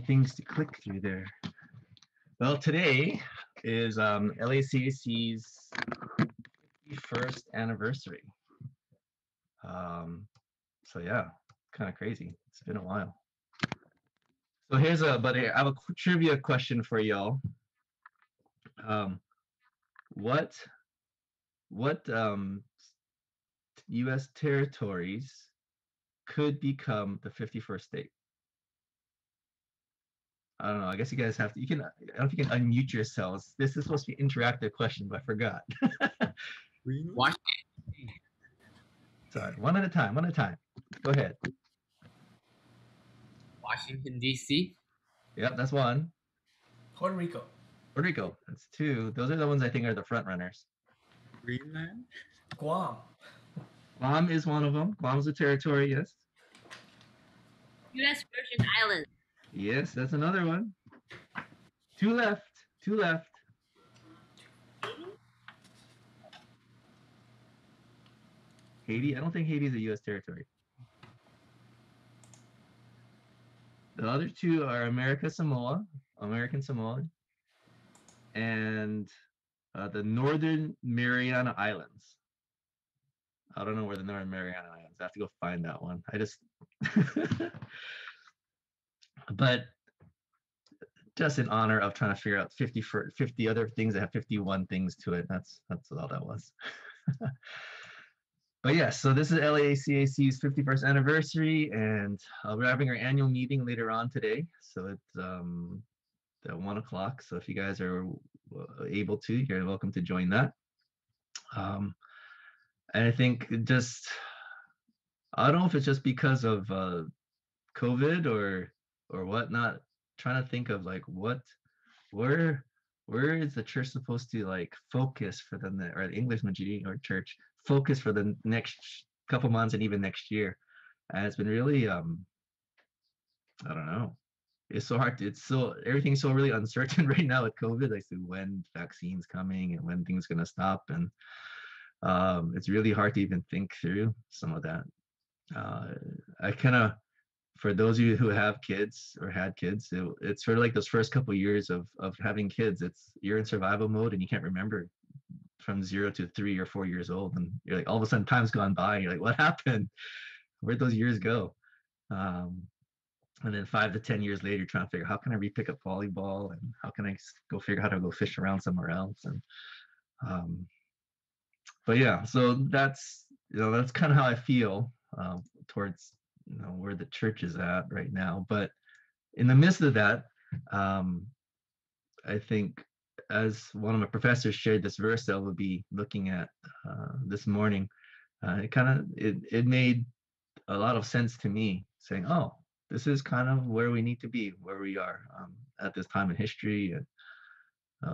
things to click through there. Well, today is LACC's 51st anniversary. So yeah, kind of crazy. It's been a while. So I have a trivia question for y'all. What U.S. territories could become the 51st state? I don't know. I guess you guys have to. I don't know if you can unmute yourselves. This is supposed to be an interactive question, but I forgot. Washington. Sorry, one at a time. One at a time. Go ahead. Washington, D.C. Yep, that's one. Puerto Rico. Puerto Rico. That's two. Those are the ones I think are the front runners. Greenland. Guam. Guam is one of them. Guam's a territory. Yes. U.S. Virgin Islands. Yes, that's another one. Two left. Two left. Haiti? I don't think Haiti is a U.S. territory. The other two are American Samoa, and the Northern Mariana Islands. I don't know where the Northern Mariana Islands. I have to go find that one. But just in honor of trying to figure out 50 other things that have 51 things to it. That's all that was. But yeah, so this is LACAC's 51st anniversary, and we're having our annual meeting later on today. So it's at 1 o'clock. So if you guys are able to, you're welcome to join that. And I think I don't know if it's just because of COVID or whatnot. Trying to think of like where is the church supposed to like focus for or the English majority or church focus for the next couple months and even next year. And it's been really I don't know. It's so hard. Everything's so really uncertain right now with COVID, like when vaccines coming and when things gonna stop, and it's really hard to even think through some of that. I kind of, for those of you who have kids or had kids, it's sort of like those first couple of years of having kids. You're in survival mode and you can't remember from 0 to 3 or 4 years old, and you're like all of a sudden time's gone by and you're like, what happened? Where'd those years go? And then 5 to 10 years later, trying to figure how can I repick up volleyball and how can I go figure out how to go fish around somewhere else. And but yeah, so that's kind of how I feel towards where the church is at right now. But in the midst of that, I think as one of my professors shared this verse that we'll be looking at this morning, it made a lot of sense to me, saying, oh, this is kind of where we need to be, where we are at this time in history, and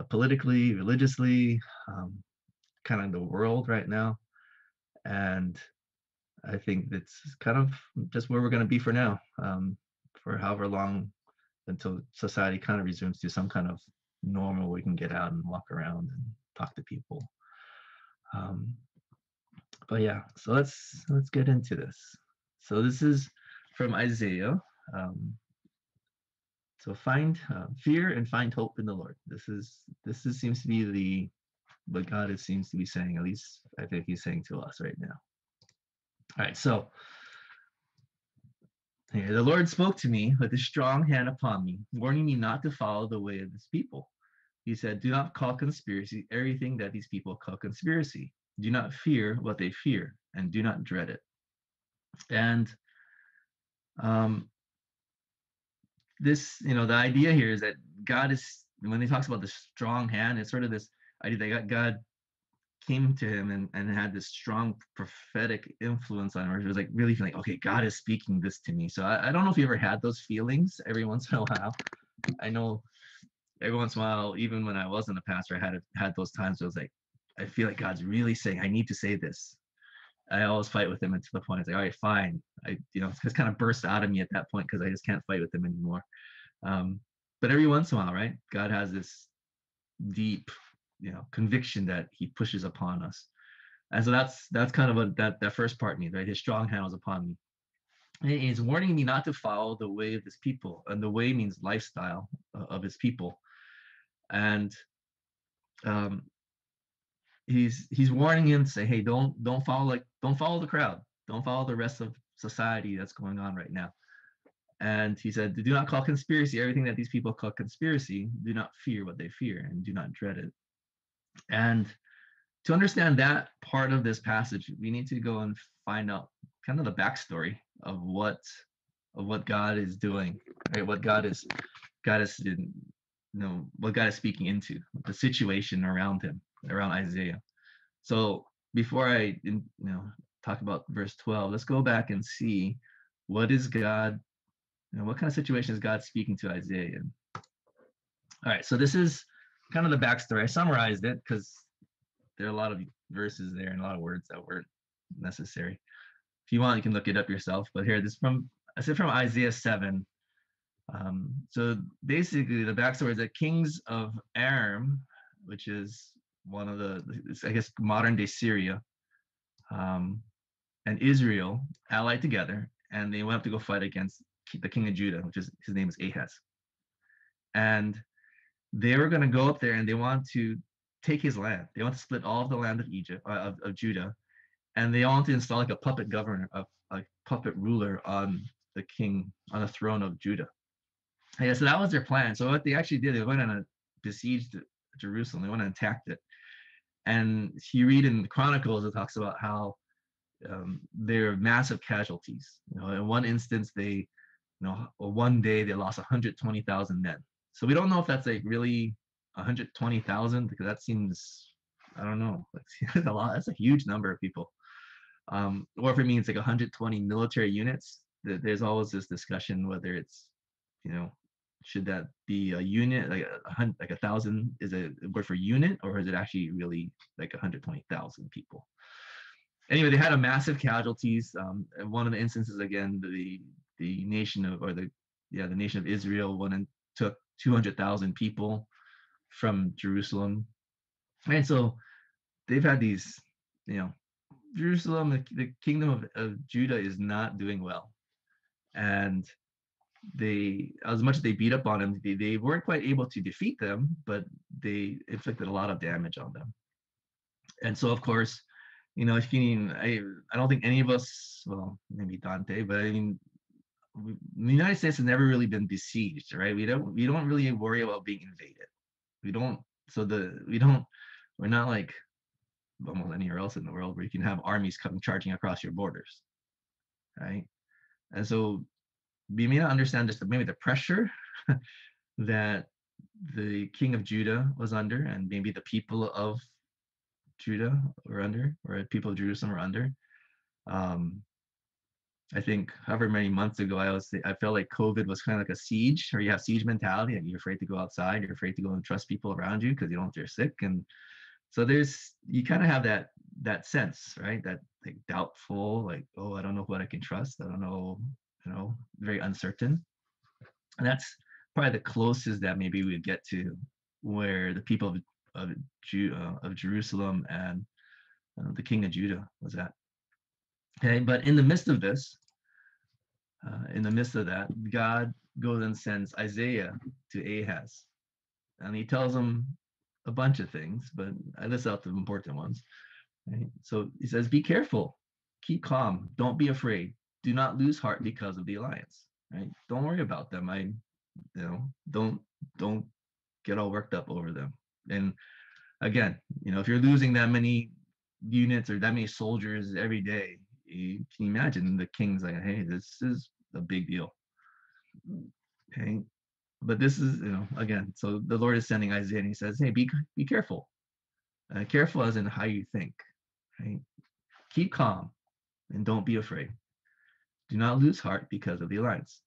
politically, religiously, kind of the world right now. And I think it's kind of just where we're going to be for now, for however long, until society kind of resumes to some kind of normal. We can get out and walk around and talk to people. But yeah, so let's get into this. So this is from Isaiah. So find fear and find hope in the Lord. This seems to be what God seems to be saying. At least I think He's saying to us right now. All right, so here, the Lord spoke to me with a strong hand upon me, warning me not to follow the way of this people. He said, do not call conspiracy everything that these people call conspiracy. Do not fear what they fear, and do not dread it. And this, the idea here is that God is, when he talks about the strong hand, it's sort of this idea that God came to him and had this strong prophetic influence on him, where he was like really feeling, okay, God is speaking this to me. So I don't know if you ever had those feelings every once in a while. I know every once in a while, even when I wasn't a pastor, I had those times where I was like, I feel like God's really saying, I need to say this. I always fight with him, and to the point, it's like, all right, fine. It's just kind of burst out of me at that point because I just can't fight with him anymore. But every once in a while, right, God has this deep conviction that he pushes upon us. And so that's kind of that first part of me, right? His strong hand was upon me. And he's warning me not to follow the way of his people, and the way means lifestyle of his people. And um, he's warning him to say, hey, don't follow the crowd, don't follow the rest of society that's going on right now. And he said, do not call conspiracy everything that these people call conspiracy. Do not fear what they fear, and do not dread it. And to understand that part of this passage, we need to go and find out kind of the backstory of what God is doing, right? What God is what God is speaking into, the situation around him, around Isaiah. So before I talk about verse 12, let's go back and see what is God, what kind of situation is God speaking to Isaiah in. All right, so this is kind of the backstory. I summarized it because there are a lot of verses there and a lot of words that weren't necessary. If you want, you can look it up yourself. But here, I said from Isaiah 7. So basically, the backstory is that kings of Aram, which is one of I guess, modern day Syria, and Israel allied together, and they went up to go fight against the king of Judah, which is, his name is Ahaz. And they were going to go up there and they want to take his land. They want to split all of the land of Egypt, of Judah, and they want to install like a puppet governor, a puppet ruler on the throne of Judah. Yeah, so that was their plan. So what they actually did, they went and besieged Jerusalem. They went and attacked it. And you read in the Chronicles, it talks about how there are massive casualties. In one instance, one day they lost 120,000 men. So we don't know if that's like really 120,000, because that seems, I don't know, that's a lot. That's a huge number of people. Or if it means like 120 military units. There's always this discussion whether it's, should that be a unit, like 1,000 is a word for unit, or is it actually really like 120,000 people? Anyway, they had a massive casualties. And one of the instances, again, the nation of the nation of Israel went and took 200,000 people from Jerusalem. And so they've had these, Jerusalem, the kingdom of Judah is not doing well. And they, as much as they beat up on them, they weren't quite able to defeat them, but they inflicted a lot of damage on them. And so, of course, I don't think any of us, well, maybe Dante, but I mean, the United States has never really been besieged, right? We don't really worry about being invaded. We're not like almost anywhere else in the world where you can have armies come charging across your borders, right? And so we may not understand just maybe the pressure that the king of Judah was under, and maybe the people of Judah were under, or people of Jerusalem were under. I think however many months ago, I felt like COVID was kind of like a siege, or you have siege mentality, and you're afraid to go outside, you're afraid to go and trust people around you because you don't know if they're sick. And so you kind of have that sense, right? That like doubtful, like, oh, I don't know what I can trust. I don't know, very uncertain. And that's probably the closest that maybe we would get to where the people of Jerusalem and the king of Judah was at. Okay, but in the midst of this, in the midst of that, God goes and sends Isaiah to Ahaz, and he tells him a bunch of things, but I list out the important ones. Right? So he says, be careful, keep calm, don't be afraid, do not lose heart because of the alliance. Right? Don't worry about them. Don't get all worked up over them. And again, if you're losing that many units or that many soldiers every day, you can imagine the king's like, hey, this is a big deal. Okay. But this is, again, so the Lord is sending Isaiah and he says, hey, be careful. Careful as in how you think, right? Keep calm and don't be afraid. Do not lose heart because of the alliance.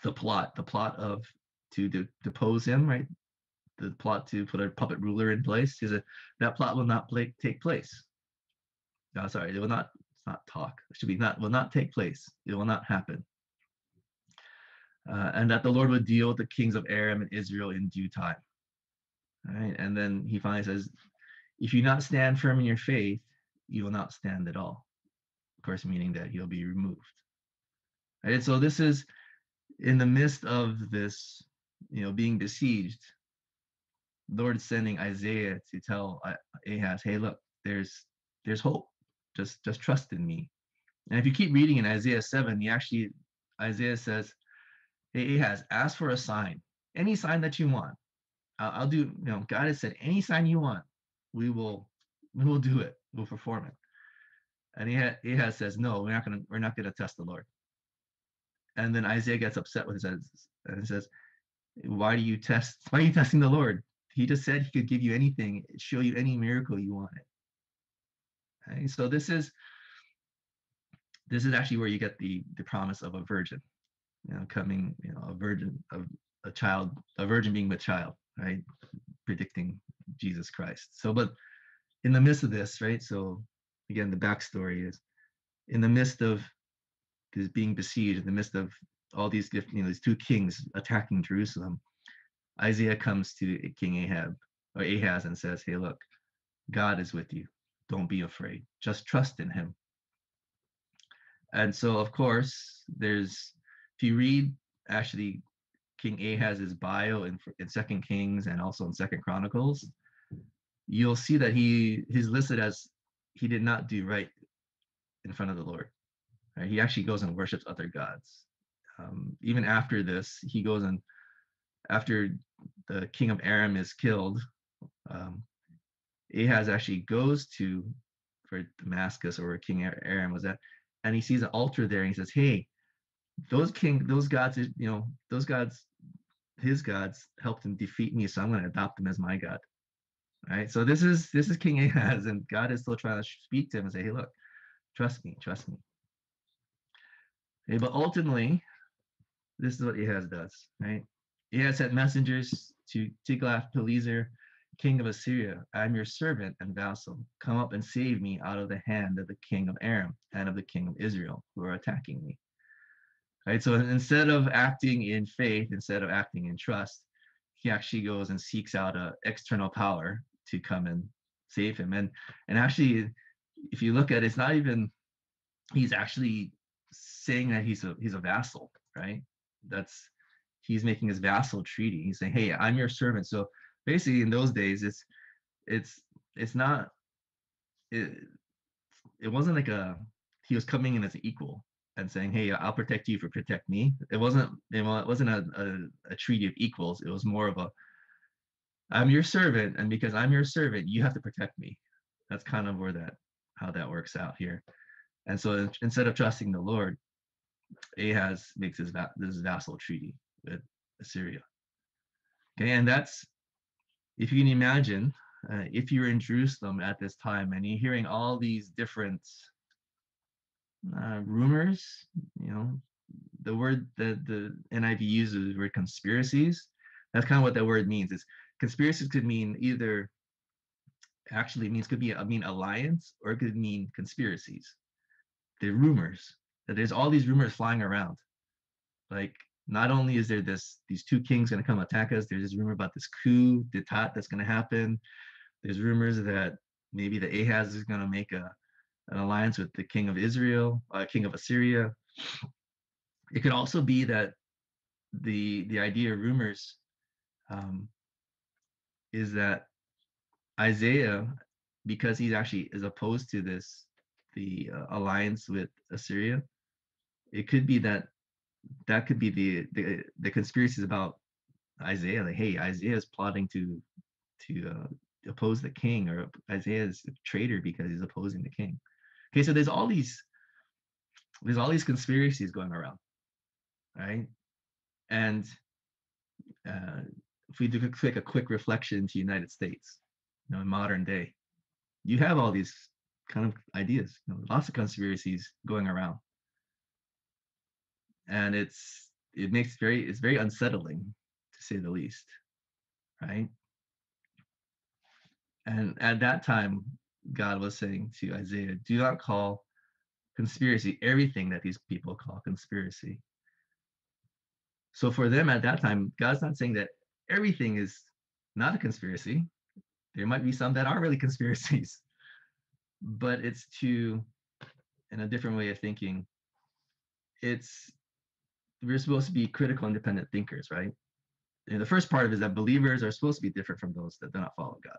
The plot of to depose him, right? The plot to put a puppet ruler in place, that plot will not take place. No, sorry, it will not. It's not talk. It should be will not take place. It will not happen. And that the Lord would deal with the kings of Aram and Israel in due time. All right, and then he finally says, if you not stand firm in your faith, you will not stand at all. Of course, meaning that you'll be removed. Right? So this is in the midst of this, being besieged. Lord sending Isaiah to tell Ahaz, hey, look, there's hope. Just trust in me. And if you keep reading in Isaiah 7, Isaiah says, hey, Ahaz, ask for a sign, any sign that you want. I'll do, God has said, any sign you want, we will do it. We'll perform it. And Ahaz says, no, we're not gonna test the Lord. And then Isaiah gets upset with it and says, why are you testing the Lord? He just said he could give you anything, show you any miracle you wanted. Okay? So this is actually where you get the promise of a virgin, coming, a virgin of a virgin being with child, right? Predicting Jesus Christ. So, but in the midst of this, right? So again, the backstory is in the midst of this being besieged, in the midst of all these these two kings attacking Jerusalem, Isaiah comes to King Ahaz and says, hey, look, God is with you. Don't be afraid. Just trust in him. And so, of course, if you read actually King Ahaz's bio in Second Kings and also in Second Chronicles, you'll see that he's listed as he did not do right in front of the Lord. Right? He actually goes and worships other gods. Even after this, he goes and after the king of Aram is killed, Ahaz actually goes for Damascus or where King Aram was at, and he sees an altar there, and he says, "Hey, those gods, his gods helped him defeat me, so I'm going to adopt him as my god." Right. So this is King Ahaz, and God is still trying to speak to him and say, "Hey, look, trust me, trust me." Okay, but ultimately, this is what Ahaz does. Right. Ahaz sent messengers to Tiglath-Pileser, king of Assyria. I am your servant and vassal. Come up and save me out of the hand of the king of Aram and of the king of Israel, who are attacking me. Right. So instead of acting in faith, instead of acting in trust, he actually goes and seeks out an external power to come and save him. And actually, if you look at it, it's not even he's actually saying that he's a vassal, right? He's making his vassal treaty. He's saying, "Hey, I'm your servant." So basically, in those days, it's not it wasn't like he was coming in as an equal and saying, "Hey, I'll protect you if you protect me." It wasn't a treaty of equals. It was more of I'm your servant, and because I'm your servant, you have to protect me. That's kind of how that works out here. And so instead of trusting the Lord, Ahaz makes this vassal treaty with Assyria. Okay, and that's, if you can imagine, if you're in Jerusalem at this time and you're hearing all these different rumors, the word that the NIV uses, the word conspiracies, that's kind of what that word means. Is conspiracies could mean could mean alliance, or it could mean conspiracies. The rumors that there's all these rumors flying around. Like, not only is there these two kings going to come attack us, there's this rumor about this coup d'etat that's going to happen. There's rumors that maybe the Ahaz is going to make an alliance with the king of Israel, king of Assyria. It could also be that the idea of rumors is that Isaiah, because he actually is opposed to the alliance with Assyria, it could be that could be the conspiracies about Isaiah. Like, hey, Isaiah is plotting to oppose the king, or Isaiah is a traitor because he's opposing the king. Okay, so there's all these conspiracies going around, right? And if we do a quick reflection into the United States, in modern day, you have all these kind of ideas, lots of conspiracies going around, and it's very unsettling, to say the least, right? And at that time, God was saying to Isaiah, do not call conspiracy everything that these people call conspiracy. So for them at that time, God's not saying that everything is not a conspiracy. There might be some that are really conspiracies, but it's in a different way of thinking, it's we're supposed to be critical, independent thinkers, right? And the first part of it is that believers are supposed to be different from those that do not follow God.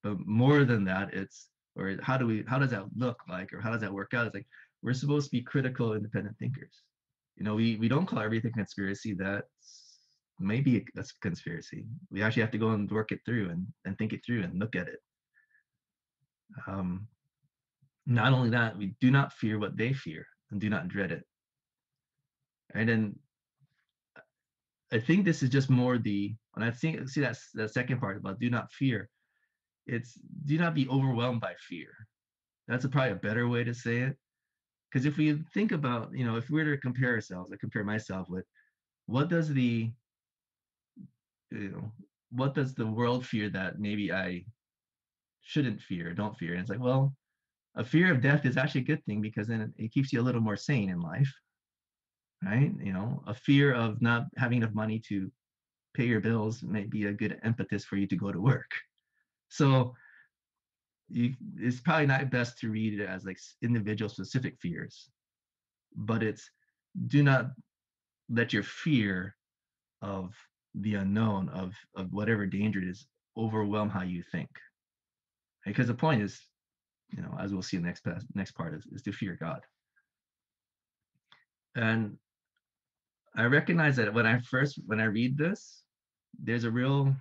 But more than that, it's, or how does that look like, or how does that work out? It's like we're supposed to be critical, independent thinkers. We don't call everything conspiracy. That's maybe a conspiracy. We actually have to go and work it through and think it through and look at it. Not only that, we do not fear what they fear and do not dread it. And then I think this is just more when I see that second part about do not fear, it's do not be overwhelmed by fear. That's probably a better way to say it. Because if we think about, if we were to compare ourselves, I compare myself with what does the world fear that maybe I shouldn't fear, don't fear. And it's like, well, a fear of death is actually a good thing because then it keeps you a little more sane in life, right? A fear of not having enough money to pay your bills may be a good impetus for you to go to work. So it's probably not best to read it as like individual specific fears, but it's do not let your fear of the unknown of whatever danger it is overwhelm how you think. Because the point is, as we'll see in the next part is to fear God. And I recognize that when I read this, there's real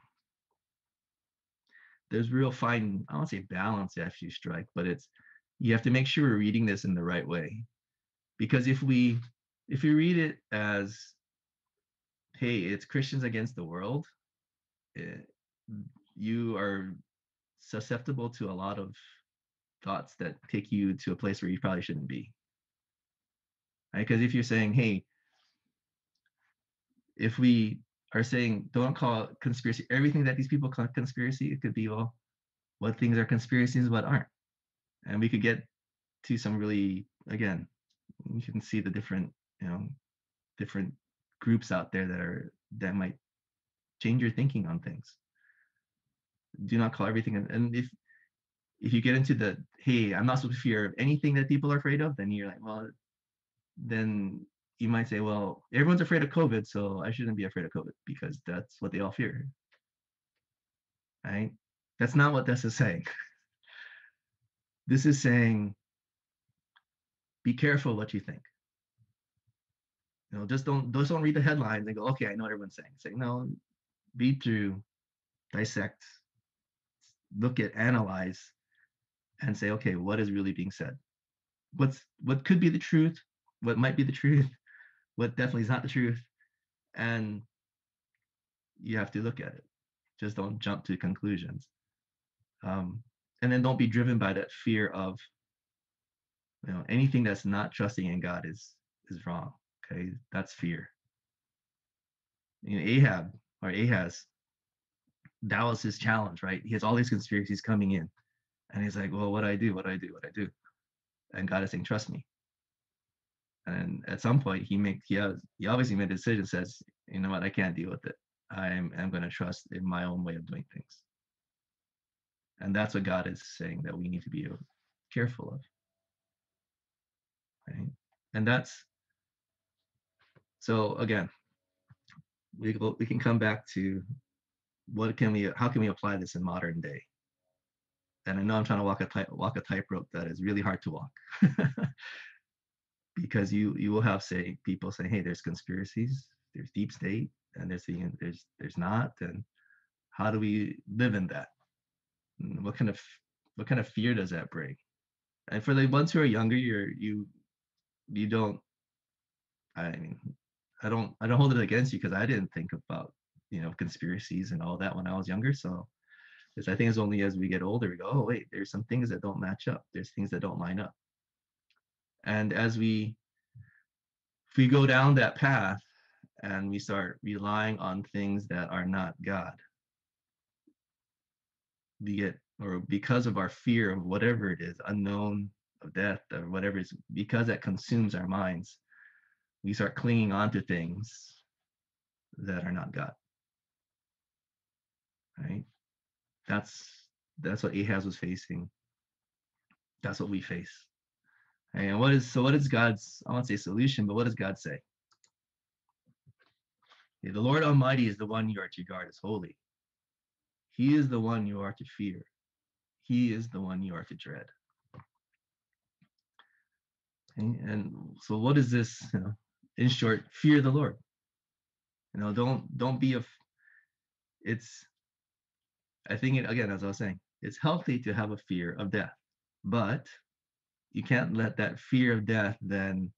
fine, I won't say balance after you strike, but you have to make sure we're reading this in the right way. Because if we read it as, hey, it's Christians against the world, you are susceptible to a lot of thoughts that take you to a place where you probably shouldn't be. Right? Because if you're saying, hey, if we are saying don't call conspiracy everything that these people call conspiracy, it could be, well, what things are conspiracies, what aren't. And we could get to some really, again, you can see the different groups out there that might change your thinking on things. Do not call everything, and if you get into the, hey, I'm not supposed to fear of anything that people are afraid of, then you're like, well, then you might say, well, everyone's afraid of COVID, so I shouldn't be afraid of COVID because that's what they all fear. Right? That's not what this is saying. This is saying, be careful what you think. Just don't read the headlines and go, okay, I know what everyone's saying. Say, no, read through, dissect, look at, analyze, and say, okay, what is really being said? What could be the truth? What might be the truth? What definitely is not the truth? And you have to look at it. Just don't jump to conclusions. And then don't be driven by that fear of, anything that's not trusting in God is wrong. Okay, that's fear. Ahaz, that was his challenge, right? He has all these conspiracies coming in, and he's like, well, what do I do? And God is saying, trust me. And at some point, he obviously made a decision, says, you know what, I can't deal with it. I'm going to trust in my own way of doing things. And that's what God is saying that we need to be careful of. Right? And so again, we can come back to how can we apply this in modern day? And I know I'm trying to walk a tightrope that is really hard to walk. Because you will have people say, hey, there's conspiracies, there's deep state, and there's not, and how do we live in that? And what kind of fear does that bring? And for the ones who are younger, you don't. I mean, I don't hold it against you because I didn't think about conspiracies and all that when I was younger. So I think it's only as we get older we go, oh wait, there's some things that don't match up. There's things that don't line up. And if we go down that path and we start relying on things that are not God, because of our fear of whatever it is, unknown, of death or whatever, it's because that consumes our minds, we start clinging on to things that are not God. Right? That's what Ahaz was facing. That's what we face. And what is God's, I won't say solution, but what does God say? Okay, the Lord Almighty is the one you are to regard as holy. He is the one you are to fear. He is the one you are to dread. Okay? And so what is this? In short, fear the Lord. Don't be it's, I think again, as I was saying, it's healthy to have a fear of death, but you can't let that fear of death then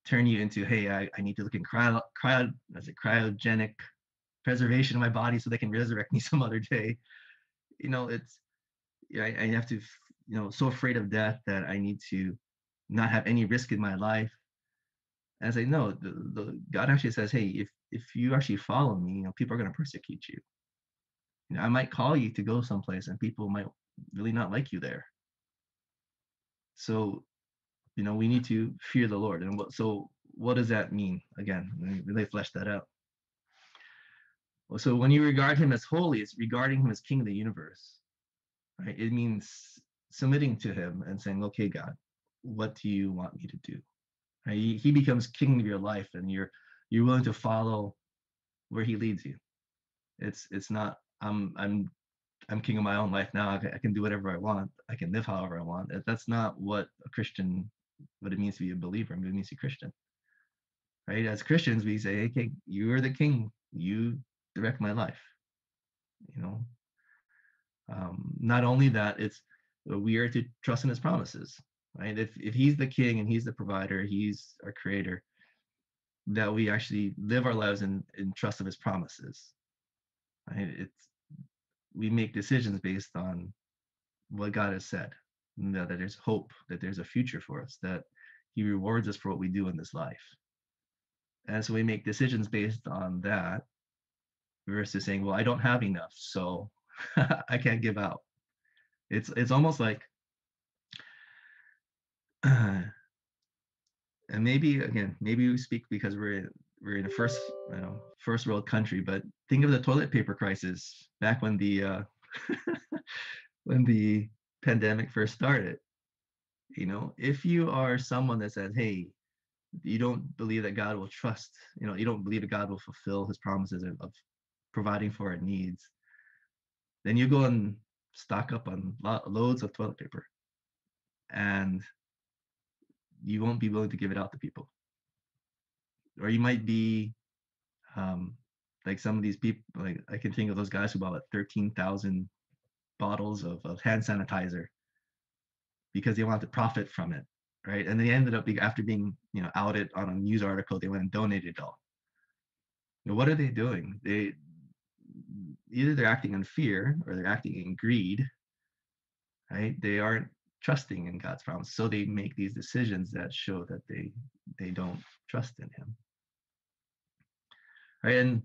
turn you into, hey, I need to look in cryogenic preservation of my body so they can resurrect me some other day. It's, I have to, so afraid of death that I need to not have any risk in my life. And I say, no, the God actually says, hey, if you actually follow me, people are going to persecute you. I might call you to go someplace and people might really not like you there. So, we need to fear the Lord. And what does that mean? Again, let me really flesh that out. So when you regard him as holy, it's regarding him as king of the universe, right? It means submitting to him and saying, okay, God, what do you want me to do? Right? He becomes king of your life, and you're willing to follow where he leads you. It's not, I'm king of my own life now. I can do whatever I want. I can live however I want. That's not what it means to be a believer. It means to be a Christian, right? As Christians, we say, okay, you are the king. You direct my life. Not only that, it's we are to trust in his promises, right? If he's the king and he's the provider, he's our creator, that we actually live our lives in trust of his promises, right? We make decisions based on what God has said, that there's hope, that there's a future for us, that he rewards us for what we do in this life. And so we make decisions based on that versus saying, well, I don't have enough, so I can't give out. It's almost like, and maybe we speak because we're in a first world country, but think of the toilet paper crisis back when the when the pandemic first started. If you are someone that says, hey, you don't believe that God will trust, you don't believe that God will fulfill his promises of providing for our needs, then you go and stock up on loads of toilet paper, and you won't be willing to give it out to people. Or you might be like some of these people, like I can think of those guys who bought 13,000 bottles of hand sanitizer because they wanted to profit from it, right? And they ended up after being outed on a news article, they went and donated it all. What are they doing? Either they're acting in fear or they're acting in greed, right? They aren't trusting in God's promise, so they make these decisions that show that they don't trust in him, right? And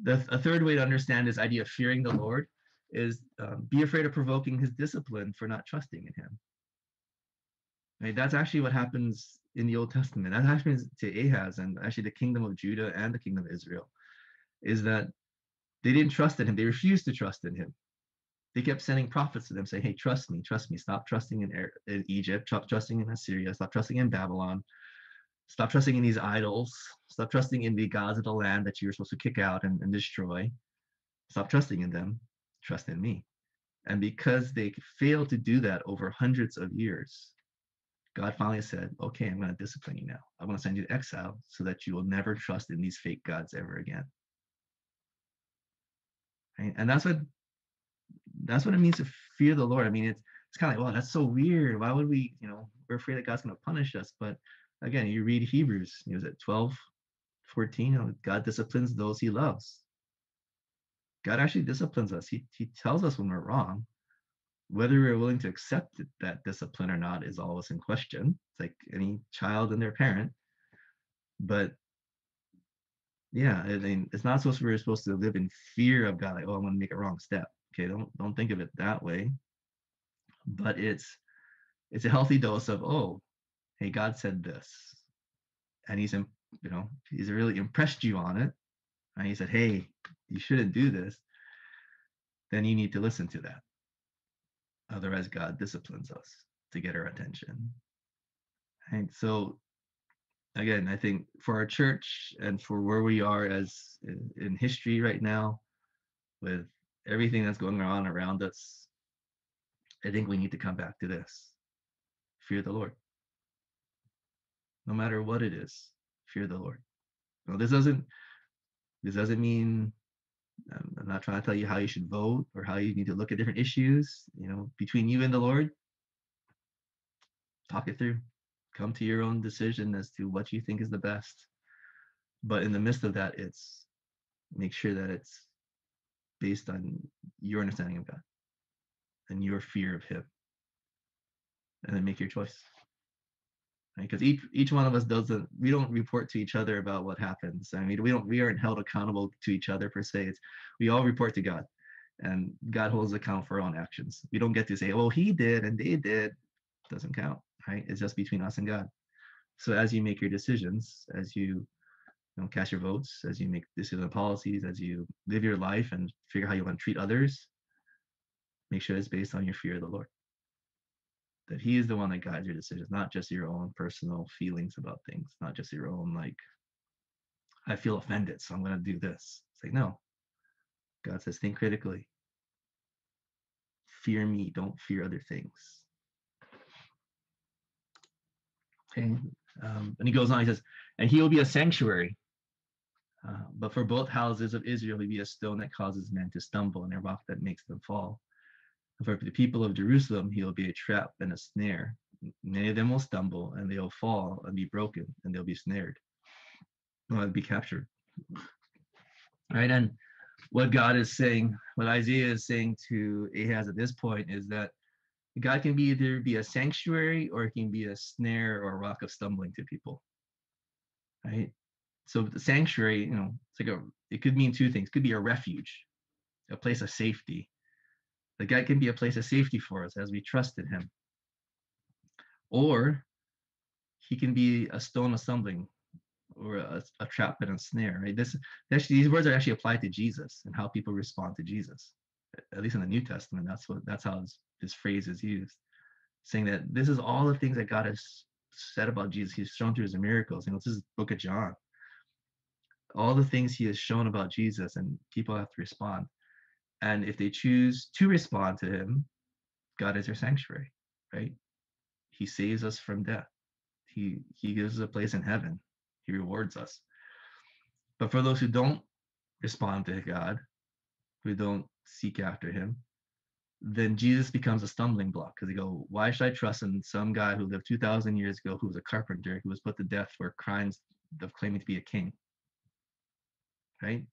a third way to understand this idea of fearing the Lord is be afraid of provoking his discipline for not trusting in him. Right? That's actually what happens in the Old Testament. That happens to Ahaz and actually the kingdom of Judah and the kingdom of Israel, is that they didn't trust in him. They refused to trust in him. They kept sending prophets to them saying, hey, trust me. Stop trusting in Egypt. Stop trusting in Assyria. Stop trusting in Babylon. Stop trusting in these idols. Stop trusting in the gods of the land that you're supposed to kick out and destroy. Stop trusting in them. Trust in me. And because they failed to do that over hundreds of years, God finally said, okay, I'm going to discipline you now. I'm going to send you to exile so that you will never trust in these fake gods ever again. Right? And that's what it means to fear the Lord. I mean, it's kind of like, well, that's so weird. Why would we, we're afraid that God's going to punish us. But again, you read Hebrews, is it 12:14? God disciplines those he loves. God actually disciplines us. He tells us when we're wrong. Whether we're willing to accept that discipline or not is always in question. It's like any child and their parent. But yeah, I mean, it's not we're supposed to live in fear of God, like, oh, I'm going to make a wrong step. Okay, don't think of it that way. But it's a healthy dose of, oh, hey, God said this, and he's really impressed you on it, and he said, hey, you shouldn't do this. Then you need to listen to that. Otherwise, God disciplines us to get our attention. And so again, I think for our church and for where we are as in history right now, with everything that's going on around us, I think we need to come back to this: fear the Lord. No matter what it is, fear the Lord. No, this doesn't mean I'm not trying to tell you how you should vote or how you need to look at different issues. Between you and the Lord, talk it through. Come to your own decision as to what you think is the best. But in the midst of that, it's make sure that it's based on your understanding of God and your fear of Him, and then make your choice. Because each one of us doesn't. We don't report to each other about what happens. I mean, we aren't held accountable to each other per se. We all report to God, and God holds account for our own actions. We don't get to say, "Well, he did and they did." Doesn't count, right? It's just between us and God. So as you make your decisions, as you cast your votes, as you make decisions on policies, as you live your life and figure out how you want to treat others, make sure it's based on your fear of the Lord. That He is the one that guides your decisions, not just your own personal feelings about things, not just your own, like, I feel offended, so I'm going to do this. It's like, no. God says, think critically. Fear me, don't fear other things. Okay. And he goes on, he says, and he will be a sanctuary. But for both houses of Israel, he will be a stone that causes men to stumble and a rock that makes them fall. And for the people of Jerusalem, he will be a trap and a snare. Many of them will stumble and they'll fall and be broken and they'll be snared. They'll be captured. Right. And what God is saying, what Isaiah is saying to Ahaz at this point is that God can either be a sanctuary or it can be a snare or a rock of stumbling to people. Right. So the sanctuary, it could mean two things. It could be a refuge, a place of safety. The God can be a place of safety for us as we trust in Him. Or He can be a stone of stumbling or a trap and a snare. Right. These words are actually applied to Jesus and how people respond to Jesus. At least in the New Testament, that's how this phrase is used, saying that this is all the things that God has said about Jesus. He's shown through His miracles. This is the book of John. All the things He has shown about Jesus, and people have to respond. And if they choose to respond to Him, God is their sanctuary, right? He saves us from death. He gives us a place in heaven. He rewards us. But for those who don't respond to God, who don't seek after Him, then Jesus becomes a stumbling block, because they go, why should I trust in some guy who lived 2,000 years ago, who was a carpenter, who was put to death for crimes of claiming to be a king? Right?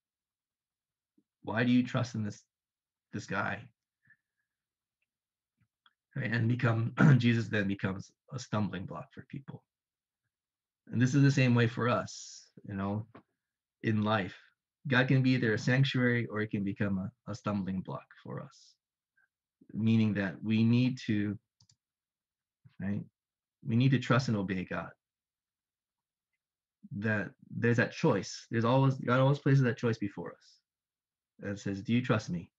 Why do you trust in this guy? Right? And Jesus then becomes a stumbling block for people. And this is the same way for us, in life. God can be either a sanctuary or it can become a stumbling block for us. Meaning that we need to, right? We need to trust and obey God. That there's that choice. God always places that choice before us. And says, do you trust me?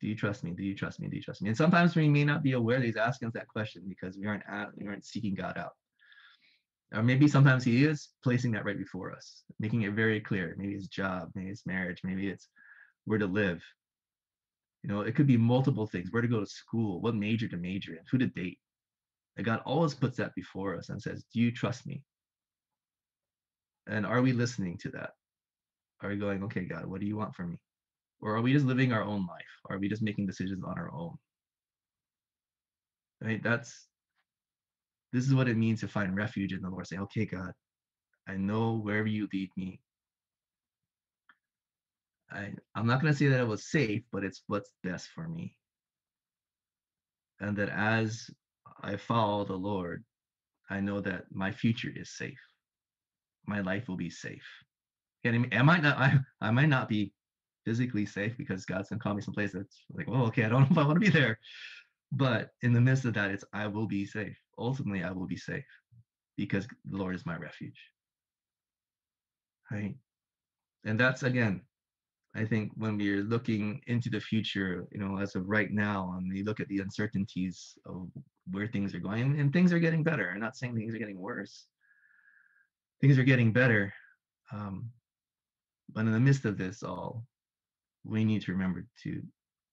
Do you trust me? Do you trust me? Do you trust me? And sometimes we may not be aware that He's asking us that question because we aren't seeking God out. Or maybe sometimes He is placing that right before us, making it very clear. Maybe it's job, maybe it's marriage, maybe it's where to live. It could be multiple things. Where to go to school, what major to major in, who to date. And God always puts that before us and says, do you trust me? And are we listening to that? Are we going, okay, God, what do you want from me? Or are we just living our own life? Are we just making decisions on our own? Right? This is what it means to find refuge in the Lord. Say, okay, God, I know wherever you lead me. I'm not going to say that it was safe, but it's what's best for me. And that as I follow the Lord, I know that my future is safe. My life will be safe. And I might not be physically safe because God's gonna call me someplace that's like, oh, okay, I don't know if I want to be there. But in the midst of that, I will be safe. Ultimately, I will be safe because the Lord is my refuge. Right? And that's, again, I think when we're looking into the future, as of right now, and we look at the uncertainties of where things are going, and things are getting better. I'm not saying things are getting worse, things are getting better. But in the midst of this all, we need to remember to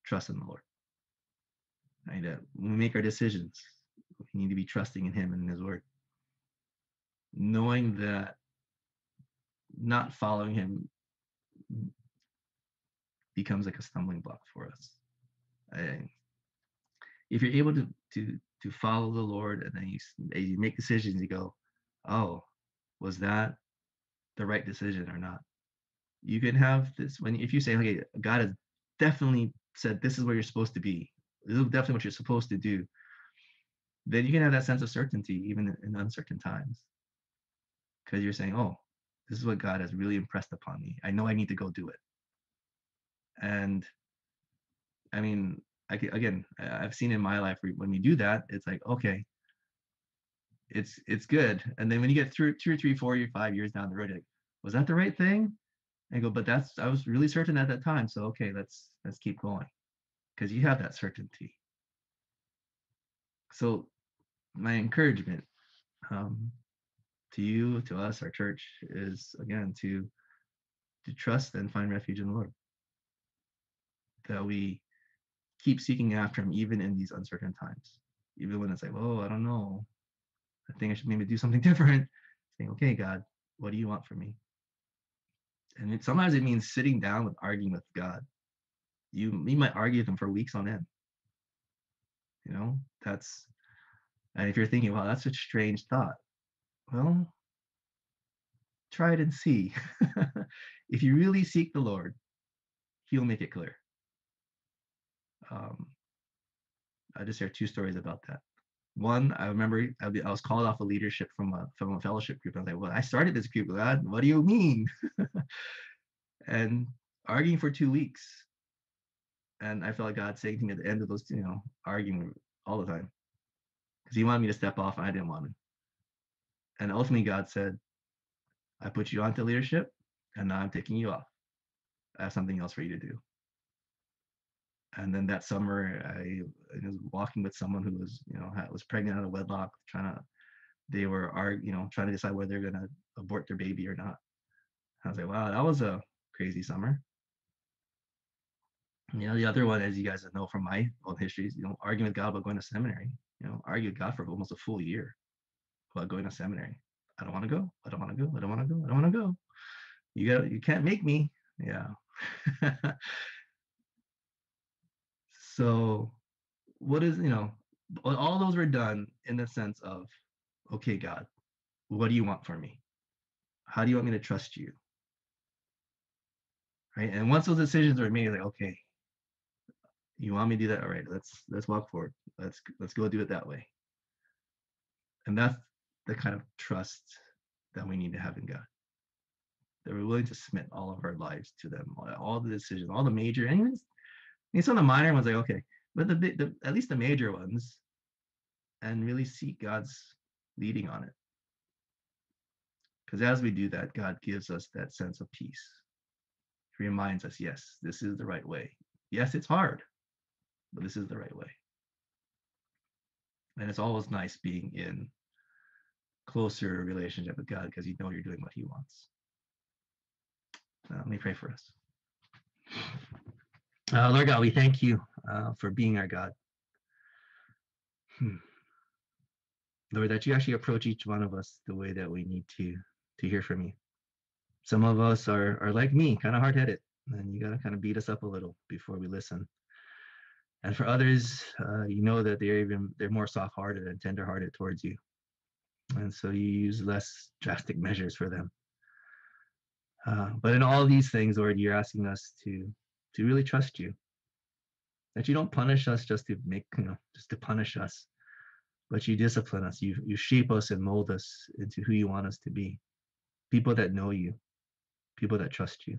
trust in the Lord. Right? When we make our decisions, we need to be trusting in Him and in His Word, knowing that not following Him becomes like a stumbling block for us. If you're able to follow the Lord, and then you make decisions, you go, oh, was that the right decision or not? You can have this if you say, okay, God has definitely said this is where you're supposed to be. This is definitely what you're supposed to do. Then you can have that sense of certainty even in uncertain times, because you're saying, oh, this is what God has really impressed upon me. I know I need to go do it. And I mean, I've seen in my life when we do that, it's like, okay, it's good. And then when you get through 2 or 3, 4 or 5 years down the road, like, was that the right thing? And I go, but I was really certain at that time. So okay, let's keep going, because you have that certainty. So my encouragement to you, to us, our church, is again to trust and find refuge in the Lord. That we keep seeking after Him even in these uncertain times, even when it's like, oh, I don't know, I think I should maybe do something different. Saying, okay, God, what do you want from me? And sometimes it means sitting down with arguing with God. You might argue with Him for weeks on end. And if you're thinking, wow, that's a strange thought. Well, try it and see. If you really seek the Lord, He'll make it clear. I just share 2 stories about that. One, I remember I was called off of leadership from a fellowship group. I was like, well, I started this group, God, what do you mean? And arguing for 2 weeks. And I felt like God saying to me at the end of those, arguing all the time, because He wanted me to step off and I didn't want to. And ultimately God said, I put you onto leadership and now I'm taking you off. I have something else for you to do. And then that summer, I was walking with someone who was, was pregnant out of wedlock, trying to decide whether they're going to abort their baby or not. I was like, wow, that was a crazy summer. The other one, as you guys know from my own histories, arguing with God about going to seminary. Argue with God for almost a full year about going to seminary. I don't want to go. I don't want to go. I don't want to go. I don't want to go. You can't make me. Yeah. So all those were done in the sense of, okay, God, what do you want from me? How do you want me to trust you? Right? And once those decisions were made, like, okay, you want me to do that? All right, let's walk forward. Let's go do it that way. And that's the kind of trust that we need to have in God. That we're willing to submit all of our lives to them, all the decisions, all the major, and even some of the minor ones, like, okay, but at least the major ones, and really seek God's leading on it. Because as we do that, God gives us that sense of peace. He reminds us, yes, this is the right way. Yes, it's hard, but this is the right way. And it's always nice being in closer relationship with God, because you know you're doing what He wants. Let me pray for us. Lord God, we thank you for being our God. Lord, that you actually approach each one of us the way that we need to hear from you. Some of us are like me, kind of hard-headed, and you got to kind of beat us up a little before we listen. And for others, that they're more soft-hearted and tender-hearted towards you. And so you use less drastic measures for them. But in all these things, Lord, you're asking us to really trust you. That you don't punish us just to punish us, but you discipline us. You shape us and mold us into who you want us to be. People that know you, people that trust you.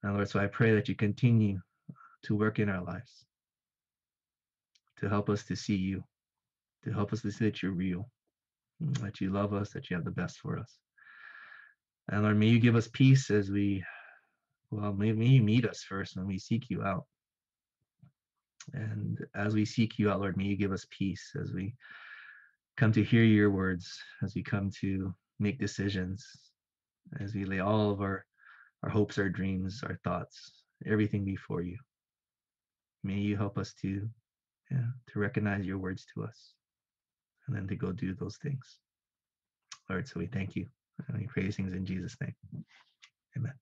And Lord, so I pray that you continue to work in our lives, to help us to see you, to help us to see that you're real, that you love us, that you have the best for us. And Lord, may you give us peace may you meet us first when we seek you out. And as we seek you out, Lord, may you give us peace as we come to hear your words, as we come to make decisions, as we lay all of our hopes, our dreams, our thoughts, everything before you. May you help us to recognize your words to us and then to go do those things. Lord, so we thank you and we praise things in Jesus' name. Amen.